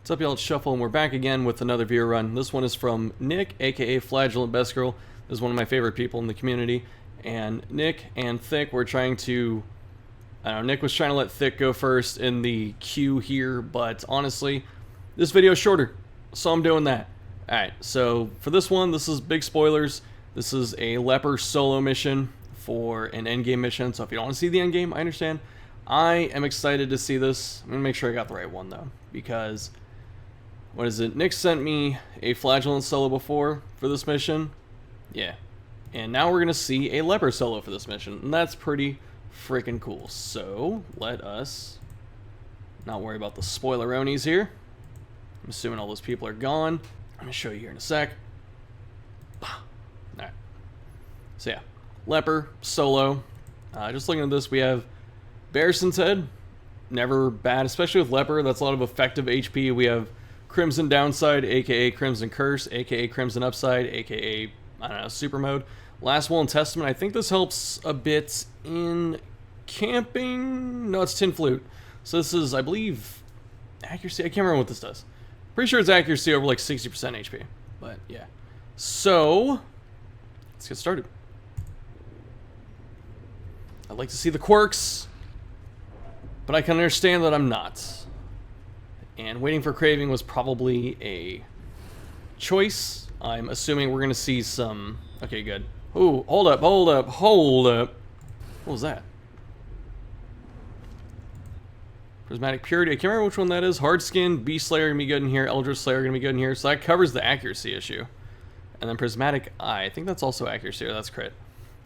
What's up, y'all? It's Shuffle, and we're back again with another viewer run. This one is from Nick, aka Flagellant Best Girl. This is one of my favorite people in the community. And Nick and Thick were trying to... I don't know, Nick was trying to let Thick go first in the queue here, but honestly, this video is shorter, so I'm doing that. Alright, so for this one, this is big spoilers. This is a Leper solo mission for an endgame mission, so if you don't want to see the endgame, I understand. I am excited to see this. I'm going to make sure I got the right one, though, because... What is it? Nick sent me a Flagellant solo before for this mission. Yeah. And now we're going to see a Leper solo for this mission. And that's pretty freaking cool. So, let us not worry about the spoileronies here. I'm assuming all those people are gone. I'm going to show you here in a sec. Alright. So yeah. Leper solo. Just looking at this, we have Barrison's Head. Never bad, especially with Leper. That's a lot of effective HP. We have Crimson Downside, aka Crimson Curse, aka Crimson Upside, aka, I don't know, Super Mode. Last Will and Testament. I think this helps a bit in camping. No, it's Tin Flute. So this is, I believe, accuracy. I can't remember what this does. Pretty sure it's accuracy over like 60% HP. But yeah. So, let's get started. I'd like to see the quirks, but I can understand that I'm not. And Waiting for Craving was probably a choice. I'm assuming we're going to see some... Okay, good. Ooh, hold up, hold up, hold up. What was that? Prismatic Purity. I can't remember which one that is. Hard Skin, Beast Slayer going to be good in here. Eldritch Slayer going to be good in here. So that covers the accuracy issue. And then Prismatic Eye. I think that's also accuracy, or that's crit.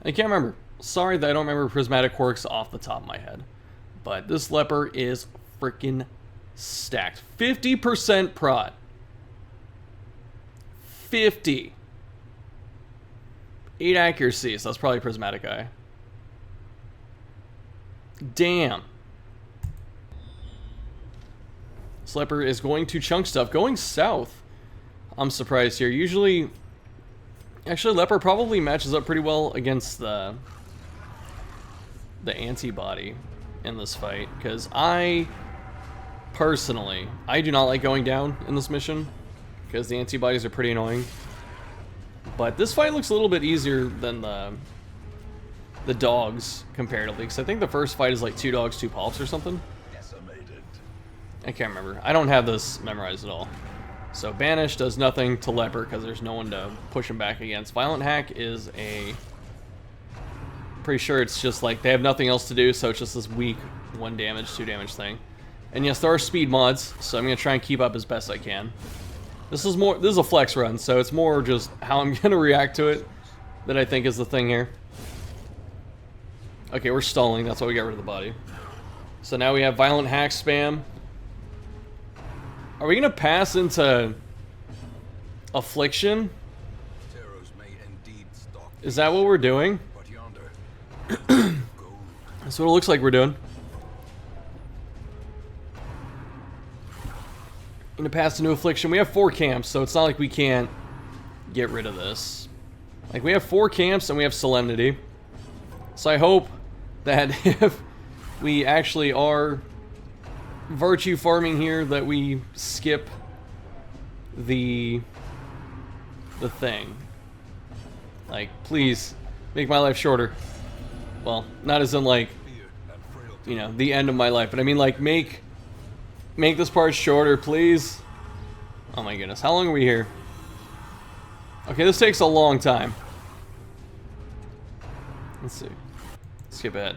I can't remember. Sorry that I don't remember Prismatic Quirks off the top of my head. But this Leper is freaking stacked. 50% prot. 50. 8 accuracy, so that's probably Prismatic Eye. Damn. This Leper is going to chunk stuff. Going south. I'm surprised here. Usually... Actually, Leper probably matches up pretty well against the antibody in this fight. Because personally, I do not like going down in this mission because the antibodies are pretty annoying. But this fight looks a little bit easier than the dogs comparatively, because I think the first fight is like 2 dogs, 2 polyps or something. I can't remember. I don't have this memorized at all. So Banish does nothing to Leper because there's no one to push him back against. Violent Hack is a... Pretty sure it's just like they have nothing else to do, so it's just this weak 1 damage, 2 damage thing. And yes, there are speed mods, so I'm gonna try and keep up as best I can. This is a flex run, so it's more just how I'm gonna react to it that I think is the thing here. Okay, we're stalling, that's why we got rid of the body. So now we have Violent Hack spam. Are we gonna pass into Affliction? Is that what we're doing? That's what it looks like we're doing. Gonna pass into Affliction. We have 4 camps, so it's not like we can't get rid of this. Like, we have 4 camps and we have Solemnity. So I hope that if we actually are virtue farming here, that we skip the thing. Like, please, make my life shorter. Well, not as in, like, you know, the end of my life, but I mean, like, make this part shorter, please. Oh my goodness, how long are we here? Okay, this takes a long time. Let's see. Skip ahead.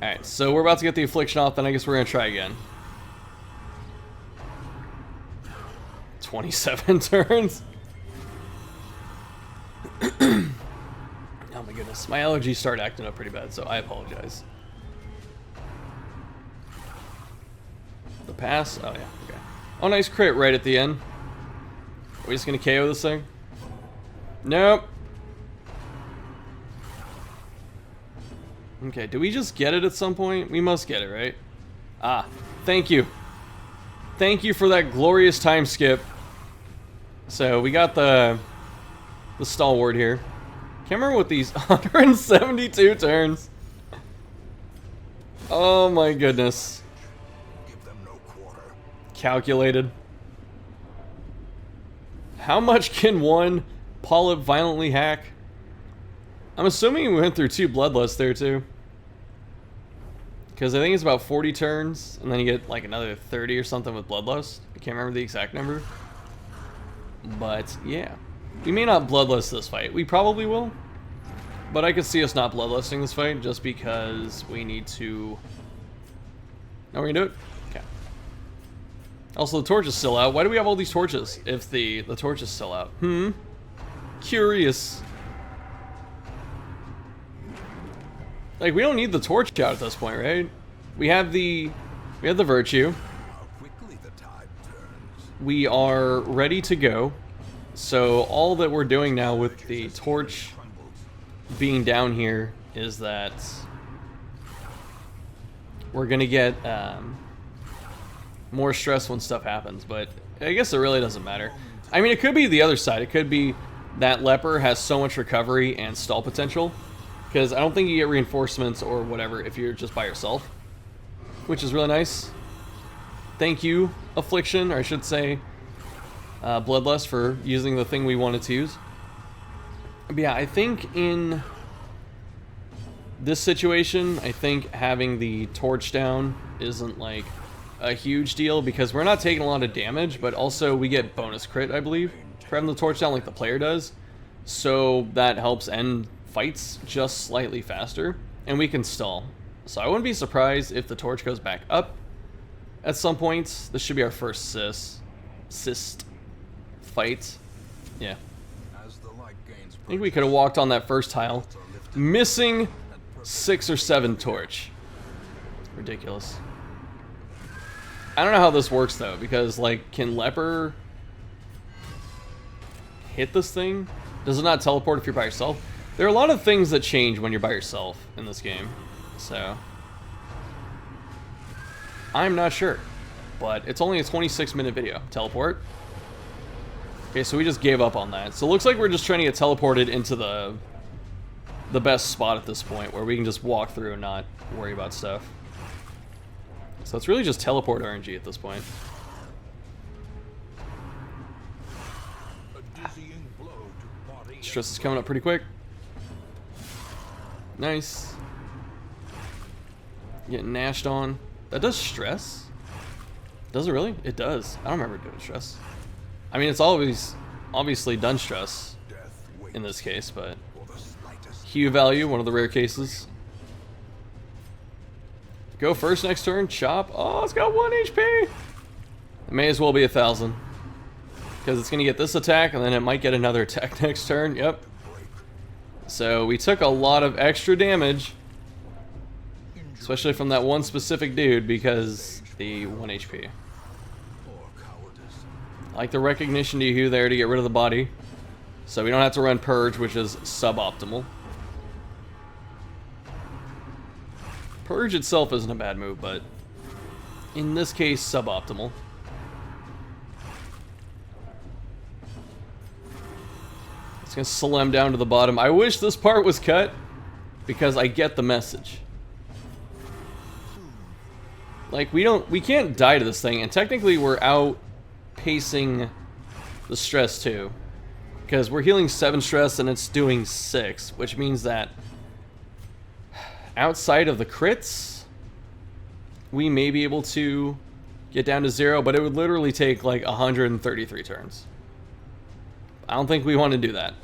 Alright, so we're about to get the Affliction off, then I guess we're gonna try again. 27 turns? Oh my goodness, my allergies start acting up pretty bad, so I apologize. The pass? Oh yeah, okay. Oh, nice crit right at the end. Are we just gonna KO this thing? Nope. Okay, do we just get it at some point? We must get it, right? Ah, thank you. Thank you for that glorious time skip. So, we got the stalwart here. Can't remember what these... 172 turns. Oh my goodness. Calculated. How much can one polyp violently hack? I'm assuming we went through 2 bloodlusts there too. Because I think it's about 40 turns, and then you get like another 30 or something with bloodlust. I can't remember the exact number. But yeah. We may not bloodlust this fight. We probably will. But I could see us not bloodlusting this fight just because we need to... Now we're gonna do it? Okay. Also, the torch is still out. Why do we have all these torches if the torch is still out? Curious. Like, we don't need the torch out at this point, right? We have the virtue. We are ready to go. So all that we're doing now with the torch being down here is that we're gonna get more stress when stuff happens, but I guess it really doesn't matter. I mean, it could be the other side. It could be that Leper has so much recovery and stall potential, because I don't think you get reinforcements or whatever if you're just by yourself, which is really nice. Thank you, Affliction, or I should say Bloodlust, for using the thing we wanted to use. But yeah, I think in this situation, I think having the torch down isn't like a huge deal, because we're not taking a lot of damage, but also we get bonus crit, I believe, for having the torch down like the player does. So that helps end fights just slightly faster, and we can stall. So I wouldn't be surprised if the torch goes back up at some point. This should be our first cyst fight. Yeah. I think we could have walked on that first tile. Missing 6 or 7 torch. Ridiculous. I don't know how this works though, because like, can Leper hit this thing? Does it not teleport if you're by yourself? There are a lot of things that change when you're by yourself in this game, so I'm not sure. But it's only a 26-minute video. Teleport. Okay, so we just gave up on that. So it looks like we're just trying to get teleported into the best spot at this point, where we can just walk through and not worry about stuff. So it's really just teleport RNG at this point. Stress is coming up pretty quick. Nice. Getting nashed on. That does stress? Does it really? It does. I don't remember doing stress. I mean, it's always obviously done stress in this case, but Hue value, one of the rare cases. Go first next turn, chop. Oh, it's got 1 HP. It may as well be 1,000. Because it's going to get this attack, and then it might get another attack next turn. Yep. So we took a lot of extra damage. Especially from that one specific dude, because the 1 HP. I like the recognition to Hue there to get rid of the body. So we don't have to run Purge, which is suboptimal. Purge itself isn't a bad move, but in this case, suboptimal. It's gonna slam down to the bottom. I wish this part was cut, because I get the message. Like, we can't die to this thing, and technically we're outpacing the stress too. Because we're healing 7 stress and it's doing 6, which means that outside of the crits, we may be able to get down to 0, but it would literally take like 133 turns. I don't think we want to do that.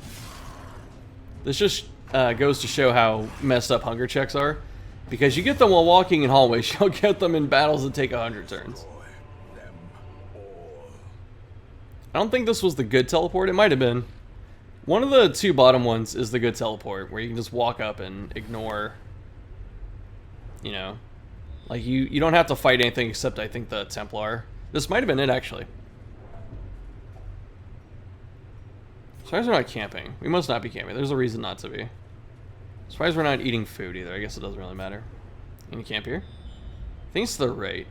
This just goes to show how messed up hunger checks are. Because you get them while walking in hallways, you'll get them in battles that take 100 turns. I don't think this was the good teleport. It might have been. One of the 2 bottom ones is the good teleport, where you can just walk up and ignore, you know, like you don't have to fight anything except, I think, the Templar. This might have been it, actually. Surprised we're not camping. We must not be camping. There's a reason not to be. Surprised we're not eating food either. I guess it doesn't really matter. Can you camp here? I think it's to the right.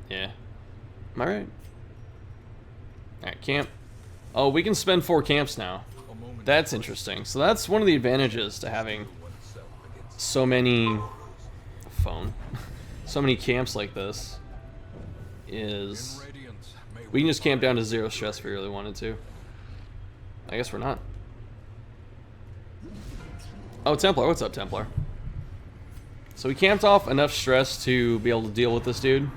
Yeah. Am I right? Alright, camp. Oh, we can spend 4 camps now. That's interesting. So that's one of the advantages to having so many... phone. So many camps like this. is we can just camp down to 0 stress if we really wanted to. I guess we're not. Oh, Templar. What's up, Templar? So we camped off enough stress to be able to deal with this dude.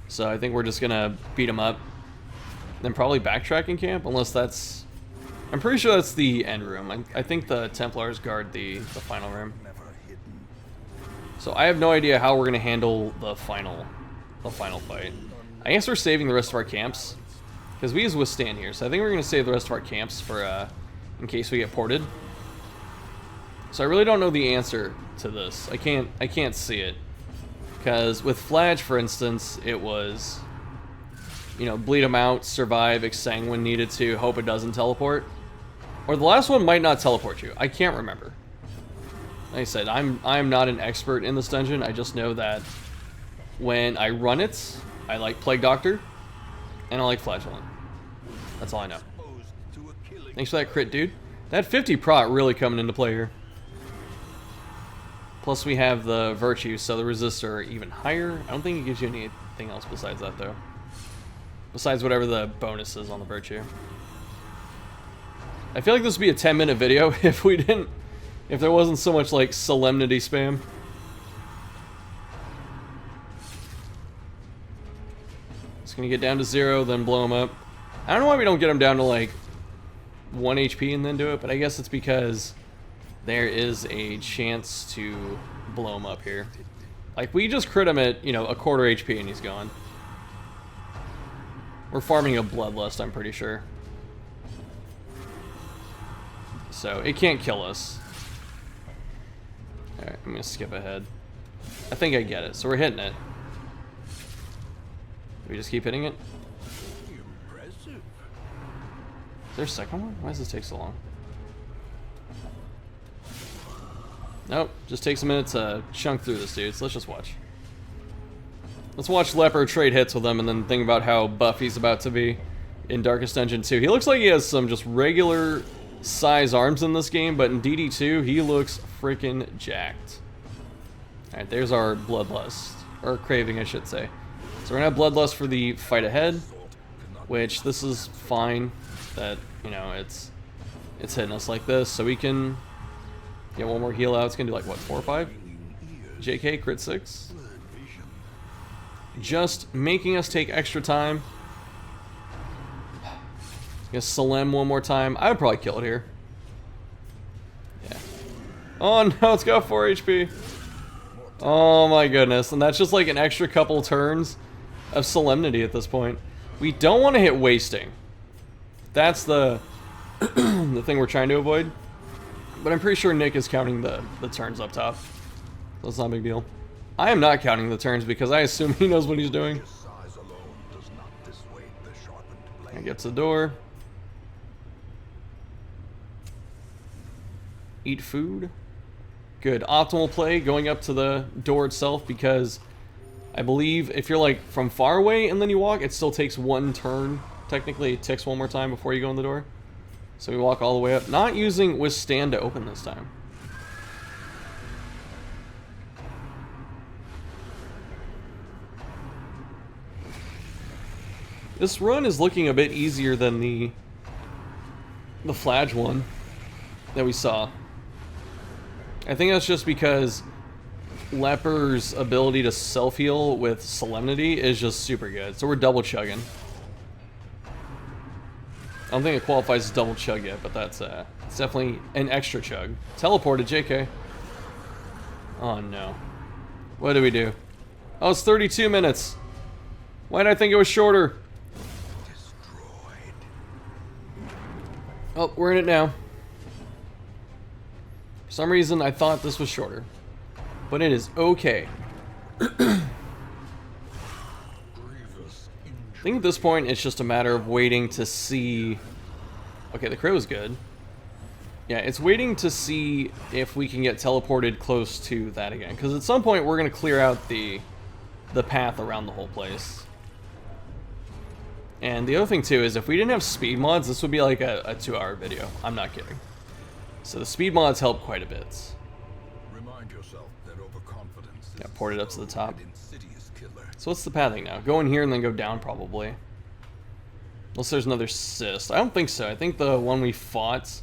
So I think we're just gonna beat him up. Then probably backtrack in camp, unless that's... I'm pretty sure that's the end room. I think the Templars guard the final room. So I have no idea how we're gonna handle the final fight. I guess we're saving the rest of our camps, because we use withstand here. So I think we're gonna save the rest of our camps for in case we get ported. So I really don't know the answer to this. I can't see it. Because with Fladge, for instance, it was, you know, bleed him out, survive, exsanguine when needed to, hope it doesn't teleport. Or the last one might not teleport you. I can't remember. Like I said, I'm not an expert in this dungeon. I just know that when I run it, I like Plague Doctor, and I like Flagellant. That's all I know. Thanks for that crit, dude. That 50 prot really coming into play here. Plus we have the virtue, so the resists are even higher. I don't think it gives you anything else besides that, though. Besides whatever the bonus is on the virtue. I feel like this would be a 10-minute video if there wasn't so much like solemnity spam. Just gonna get down to 0, then blow him up. I don't know why we don't get him down to like 1 HP and then do it, but I guess it's because there is a chance to blow him up here. Like, we just crit him at, you know, a quarter HP and he's gone. We're farming a Bloodlust, I'm pretty sure. So, it can't kill us. Alright, I'm gonna skip ahead. I think I get it, so we're hitting it. Do we just keep hitting it? Is there a second one? Why does this take so long? Nope, just takes a minute to chunk through this dude, so let's just watch. Let's watch Leper trade hits with him and then think about how buff he's about to be in Darkest Dungeon 2. He looks like he has some just regular size arms in this game, but in DD2, he looks freaking jacked. Alright, there's our Bloodlust. Or Craving, I should say. So we're gonna have Bloodlust for the fight ahead, which this is fine that, you know, it's hitting us like this, so we can get one more heal out. It's gonna do like, what, 4 or 5? JK, crit 6. Just making us take extra time. Gonna Salem one more time. I would probably kill it here. Yeah. Oh no, it's got 4 HP. Oh my goodness. And that's just like an extra couple turns of Solemnity at this point. We don't want to hit wasting. That's the the thing we're trying to avoid. But I'm pretty sure Nick is counting the turns up top. So it's not a big deal. I am not counting the turns because I assume he knows what he's doing. I get to the door. Eat food. Good. Optimal play going up to the door itself because I believe if you're like from far away and then you walk, it still takes 1 turn. Technically, it ticks 1 more time before you go in the door. So we walk all the way up. Not using Withstand to open this time. This run is looking a bit easier than the Fladge one that we saw. I think that's just because Leper's ability to self-heal with Solemnity is just super good. So we're double chugging. I don't think it qualifies as double chug yet, but that's it's definitely an extra chug. Teleported, JK. Oh no. What do we do? Oh, it's 32 minutes. Why did I think it was shorter? Oh, we're in it now. For some reason, I thought this was shorter. But it is okay. I think at this point, it's just a matter of waiting to see... Okay, the crit was good. Yeah, it's waiting to see if we can get teleported close to that again. Because at some point, we're going to clear out the path around the whole place. And the other thing, too, is if we didn't have speed mods, this would be like a 2-hour video. I'm not kidding. So the speed mods help quite a bit. Remind yourself that overconfidence Yeah, port it up to the top. So what's the pathing now? Go in here and then go down probably. Unless there's another cyst. I don't think so. I think the one we fought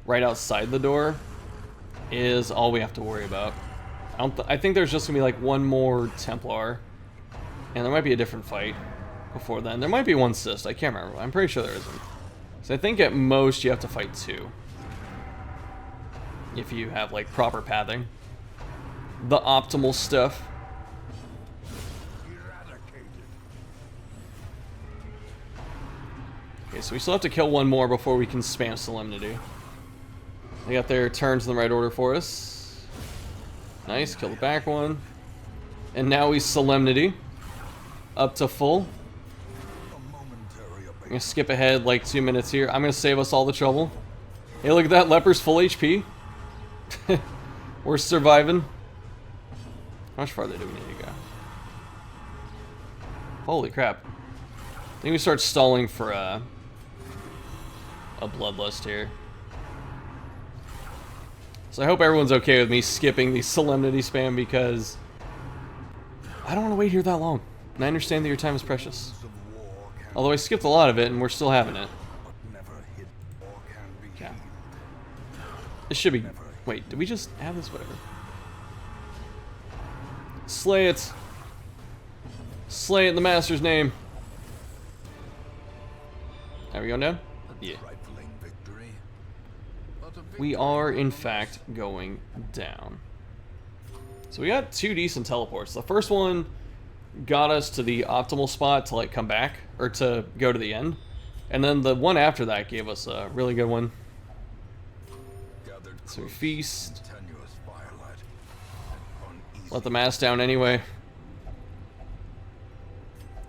right outside the door is all we have to worry about. I think there's just gonna be like one more Templar, and there might be a different fight before then. There might be one cyst. I can't remember. I'm pretty sure there isn't. So I think at most you have to fight 2 if you have like proper pathing, the optimal stuff. Okay, so we still have to kill one more before we can spam Solemnity. They got their turns in the right order for us. Nice, kill the back one. And now we Solemnity. Up to full. I'm gonna skip ahead like 2 minutes here. I'm gonna save us all the trouble. Hey, look at that, Leper's full HP. We're surviving. How much farther do we need to go? Holy crap. I think we start stalling for a bloodlust here. So I hope everyone's okay with me skipping the Solemnity spam because I don't want to wait here that long. And I understand that your time is precious. Although I skipped a lot of it and we're still having it. Yeah. This should be... Wait, did we just have this? Whatever. Slay it. Slay it in the Master's name. Are we going down? Yeah. We are, in fact, going down. So we got 2 decent teleports. The first one got us to the optimal spot to, like, come back, or to go to the end. And then the one after that gave us a really good one. So we feast. Let the mass down anyway.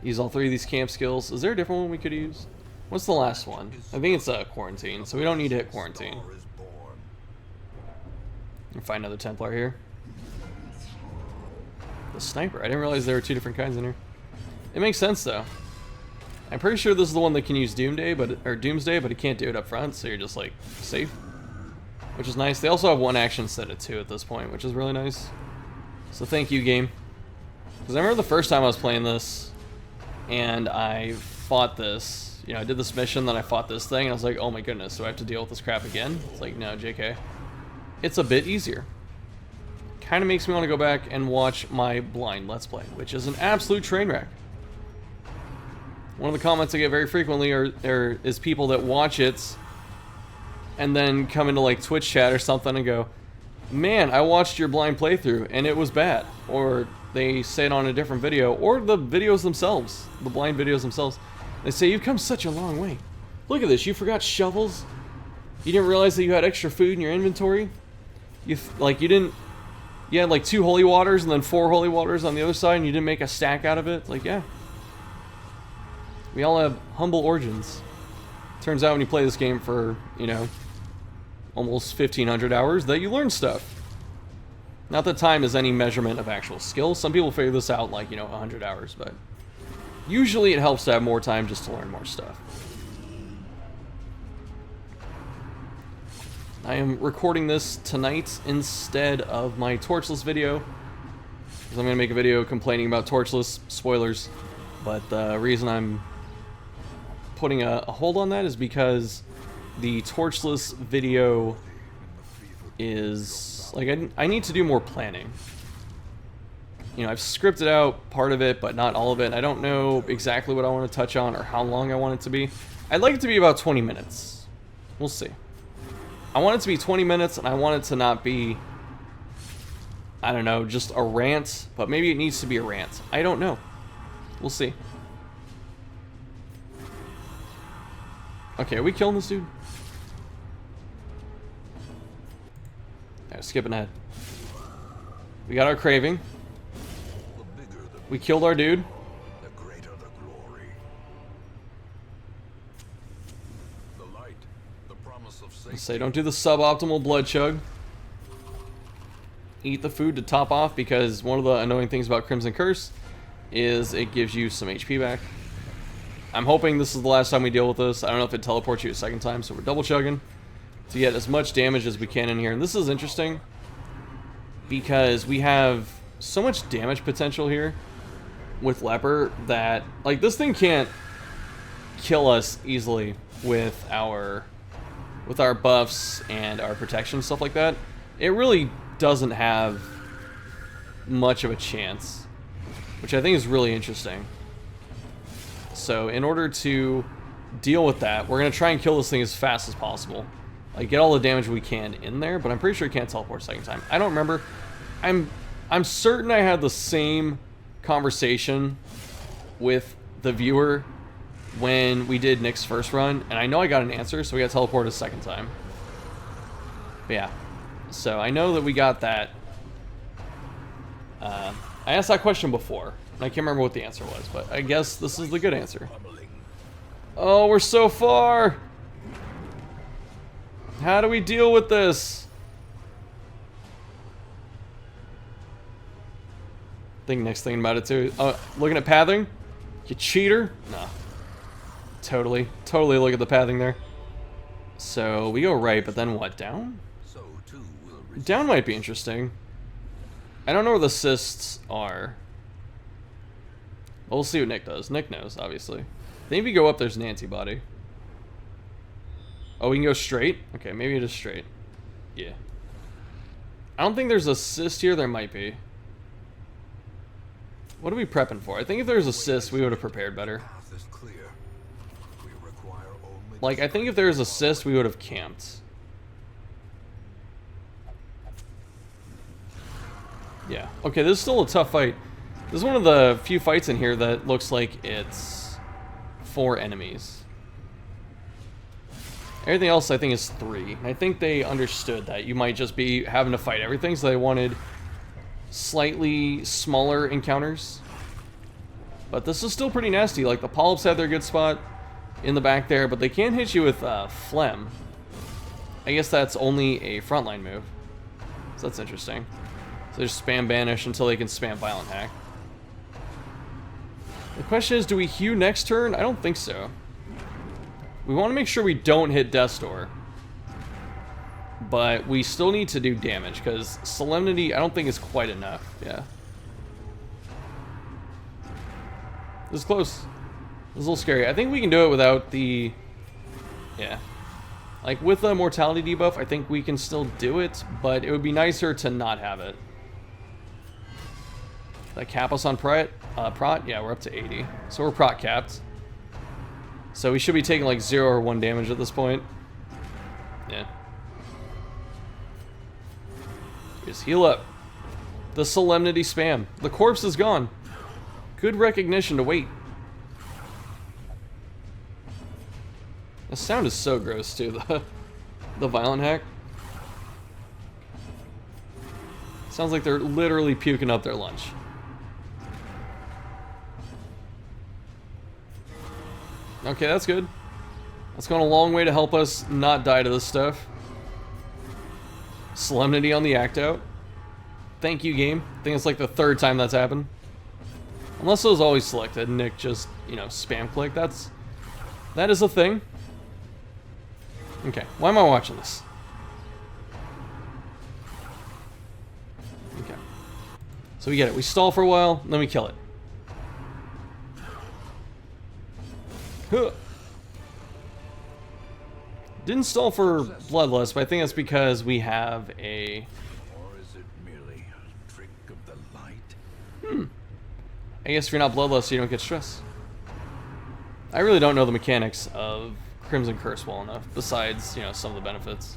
Use all 3 of these camp skills. Is there a different one we could use? What's the last one? I think it's quarantine, so we don't need to hit quarantine. Find another Templar here. The sniper. I didn't realize there were 2 different kinds in here. It makes sense though. I'm pretty sure this is the one that can use Doomsday, but it can't do it up front, so you're just like safe, which is nice. They also have 1 action instead of 2 at this point, which is really nice. So thank you, game. Because I remember the first time I was playing this, and I fought this. You know, I did this mission, then I fought this thing, and I was like, oh my goodness, do I have to deal with this crap again? It's like, no, JK. It's a bit easier. Kind of makes me want to go back and watch my blind Let's Play, which is an absolute train wreck. One of the comments I get very frequently is people that watch it and then come into like Twitch chat or something and go, man, I watched your blind playthrough and it was bad. Or they say it on a different video, or the videos themselves, the blind videos themselves. They say, you've come such a long way. Look at this, you forgot shovels? You didn't realize that you had extra food in your inventory? You had like 2 holy waters and then 4 holy waters on the other side and you didn't make a stack out of it? Like, yeah. We all have humble origins. Turns out when you play this game for, you know, almost 1,500 hours, that you learn stuff. Not that time is any measurement of actual skill. Some people figure this out like, you know, 100 hours, but usually it helps to have more time just to learn more stuff. I am recording this tonight instead of my Torchless video, because I'm going to make a video complaining about Torchless, spoilers, but the reason I'm putting a hold on that is because the Torchless video is, like, I need to do more planning. You know, I've scripted out part of it, but not all of it. I don't know exactly what I want to touch on or how long I want it to be. I'd like it to be about 20 minutes. We'll see. I want it to be 20 minutes, and I want it to not be, I don't know, just a rant, but maybe it needs to be a rant. I don't know. We'll see. Okay, are we killing this dude? Alright, skipping ahead. We got our craving. We killed our dude. Say don't do the suboptimal blood chug. Eat the food to top off, because one of the annoying things about Crimson Curse is it gives you some HP back. I'm hoping this is the last time we deal with this. I don't know if it teleports you a second time, so we're double chugging to get as much damage as we can in here. And this is interesting because we have so much damage potential here with Leper that, like, this thing can't kill us easily with our buffs and our protection, stuff like that. It really doesn't have much of a chance, which I think is really interesting. So in order to deal with that, we're going to try and kill this thing as fast as possible. Like, get all the damage we can in there, but I'm pretty sure it can't teleport a second time. I don't remember. I'm certain I had the same conversation with the viewer when we did Nick's first run, and I know I got an answer, so we got teleported a second time. But yeah, so I know that we got that. I asked that question before, and I can't remember what the answer was, but I guess this is the good answer. Oh, we're so far! How do we deal with this? I think Nick's thinking about it too. Oh, looking at pathing? You cheater? No. Totally look at the pathing there. So we go right, but then what? Down? Down might be interesting. I don't know where the assists are. We'll see what Nick does. Nick knows, obviously. I think if you go up, there's an antibody. Oh, we can go straight? Okay, maybe it is straight. Yeah. I don't think there's assist here. There might be. What are we prepping for? I think if there's assist, we would have prepared better. Like, I think if there's assist, we would have camped. Yeah. Okay, this is still a tough fight. This is one of the few fights in here that looks like it's 4 enemies. Everything else, I think, is 3. And I think they understood that you might just be having to fight everything, so they wanted slightly smaller encounters. But this is still pretty nasty. Like, the polyps have their good spot in the back there, but they can't hit you with phlegm. I guess that's only a frontline move. So that's interesting. So they just spam banish until they can spam violent hack. The question is, do we hew next turn? I don't think so. We want to make sure we don't hit Death's Door. But we still need to do damage, because Solemnity I don't think is quite enough. Yeah. This is close. This is a little scary. I think we can do it without the... Yeah. Like, with the mortality debuff, I think we can still do it, but it would be nicer to not have it. That cap us on prot? Yeah, we're up to 80. So we're prot capped. So we should be taking like 0 or 1 damage at this point. Yeah. Just heal up. The Solemnity spam. The corpse is gone. Good recognition to wait. The sound is so gross too, the violent hack. Sounds like they're literally puking up their lunch. Okay, that's good. That's going a long way to help us not die to this stuff. Solemnity on the act out. Thank you, game. I think it's like the 3rd time that's happened. Unless it was always selected, Nick just, you know, spam click. That is a thing. Okay, why am I watching this? Okay. So we get it. We stall for a while, then we kill it. Huh. Didn't stall for Bloodlust, but I think that's because we have a... Or is it merely a trick of the light? I guess if you're not Bloodlust, you don't get stress. I really don't know the mechanics of Crimson Curse well enough, besides, you know, some of the benefits.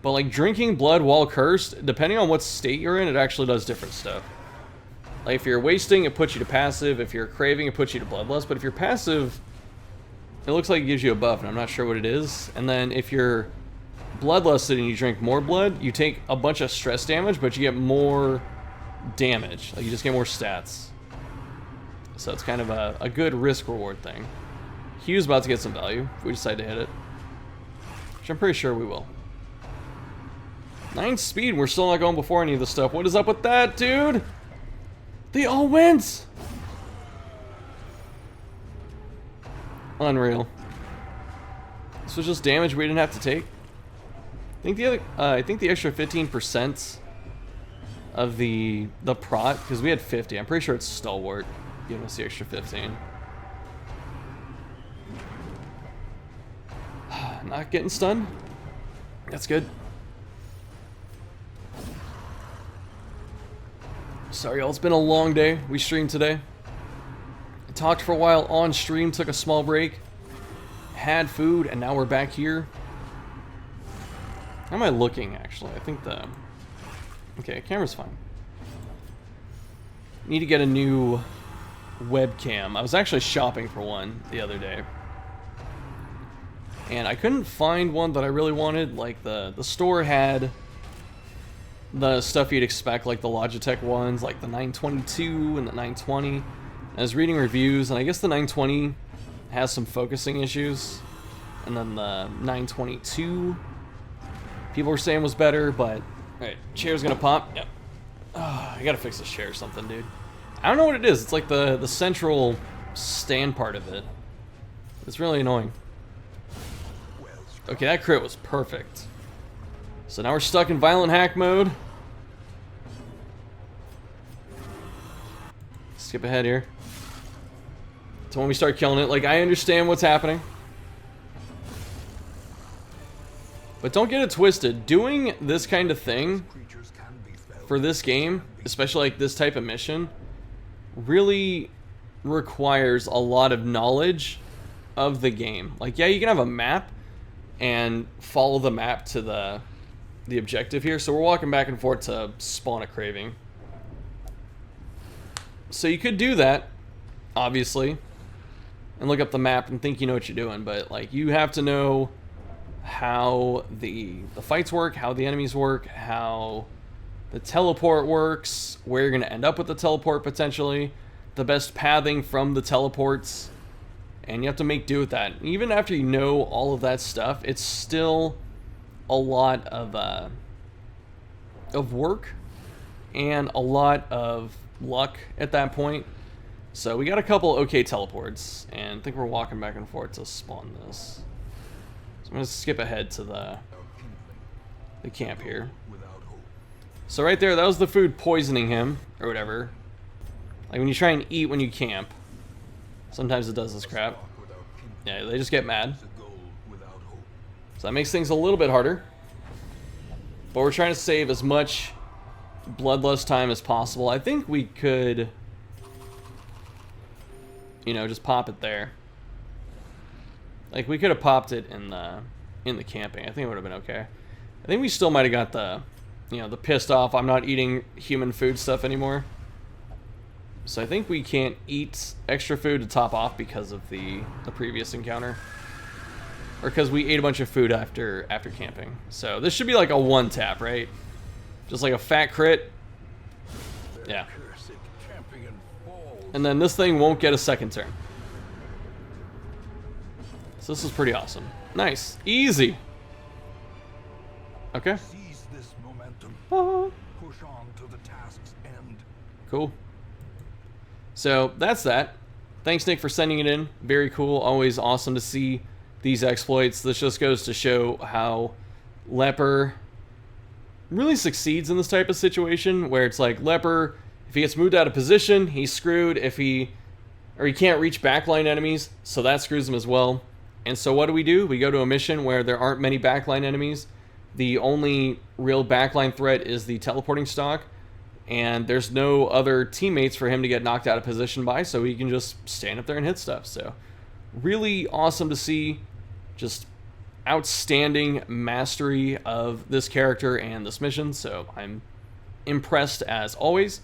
But like drinking blood while cursed, depending on what state you're in, it actually does different stuff. Like if you're wasting, it puts you to passive. If you're craving, it puts you to Bloodlust. But if you're passive, it looks like it gives you a buff, and I'm not sure what it is. And then if you're Bloodlusted and you drink more blood, you take a bunch of stress damage, but you get more damage. Like you just get more stats. So it's kind of a good risk-reward thing. Hugh's about to get some value if we decide to hit it. Which I'm pretty sure we will. 9 speed, we're still not going before any of this stuff. What is up with that, dude? They all went! Unreal. This was just damage we didn't have to take. I think the extra 15% of the prot, because we had 50. I'm pretty sure it's Stalwart. Give us the extra 15. Not getting stunned. That's good. Sorry, y'all. It's been a long day. We streamed today. Talked for a while on stream, took a small break, had food, and now we're back here. How am I looking, actually? I think the... Okay, camera's fine. Need to get a new webcam. I was actually shopping for one the other day. And I couldn't find one that I really wanted. Like, the store had the stuff you'd expect, like the Logitech ones, like the 922 and the 920. I was reading reviews, and I guess the 920 has some focusing issues. And then the 922, people were saying was better, but... Alright, chair's gonna pop. Yep. Oh, I gotta fix this chair or something, dude. I don't know what it is. It's like the central stand part of it. It's really annoying. Okay, that crit was perfect. So now we're stuck in violent hack mode. Skip ahead here. So when we start killing it, like, I understand what's happening. But don't get it twisted. Doing this kind of thing for this game, especially like this type of mission, really requires a lot of knowledge of the game. Like, yeah, you can have a map and follow the map to the objective here. So we're walking back and forth to spawn a craving. So you could do that, obviously, and look up the map and think you know what you're doing, but like, you have to know how the fights work, how the enemies work, how the teleport works, where you're going to end up with the teleport potentially, the best pathing from the teleports, and you have to make do with that. Even after you know all of that stuff, it's still a lot of work and a lot of luck at that point. So we got a couple okay teleports, and I think we're walking back and forth to spawn this. So I'm going to skip ahead to the camp here. So right there, that was the food poisoning him, or whatever. Like when you try and eat when you camp, sometimes it does this crap. Yeah, they just get mad. So that makes things a little bit harder. But we're trying to save as much bloodlust time as possible. I think we could, you know, just pop it there. Like, we could have popped it in the camping. I think it would have been okay. I think we still might have got the, you know, the pissed off, I'm not eating human food stuff anymore. So I think we can't eat extra food to top off because of the previous encounter. Or because we ate a bunch of food after camping. So this should be like a one tap, right? Just like a fat crit. Yeah. And then this thing won't get a second turn. So this is pretty awesome. Nice. Easy. Okay. Seize this momentum. Push on to the task's end. Cool. So that's that. Thanks, Nick, for sending it in. Very cool. Always awesome to see these exploits. This just goes to show how Leper really succeeds in this type of situation, where it's like Leper, if he gets moved out of position, he's screwed. If he can't reach backline enemies, so that screws him as well. And so what do? We go to a mission where there aren't many backline enemies. The only real backline threat is the teleporting stock, and there's no other teammates for him to get knocked out of position by, so he can just stand up there and hit stuff. So really awesome to see. Just outstanding mastery of this character and this mission, so I'm impressed as always.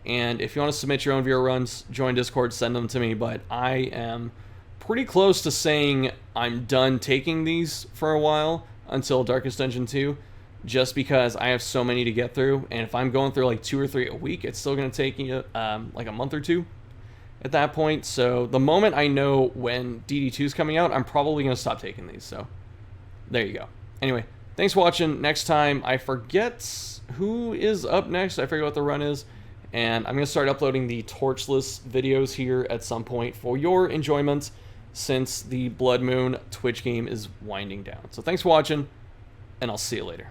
And if you want to submit your own viewer runs, join Discord, send them to me, but I am pretty close to saying I'm done taking these for a while until Darkest Dungeon 2, just because I have so many to get through, and if I'm going through like 2 or 3 a week, it's still going to take you like a month or two at that point. So the moment I know when DD2 is coming out, I'm probably going to stop taking these. So there you go. Anyway, thanks for watching. Next time, I forget who is up next. I forget what the run is. And I'm going to start uploading the torchless videos here at some point for your enjoyment, since the Blood Moon Twitch game is winding down. So thanks for watching, and I'll see you later.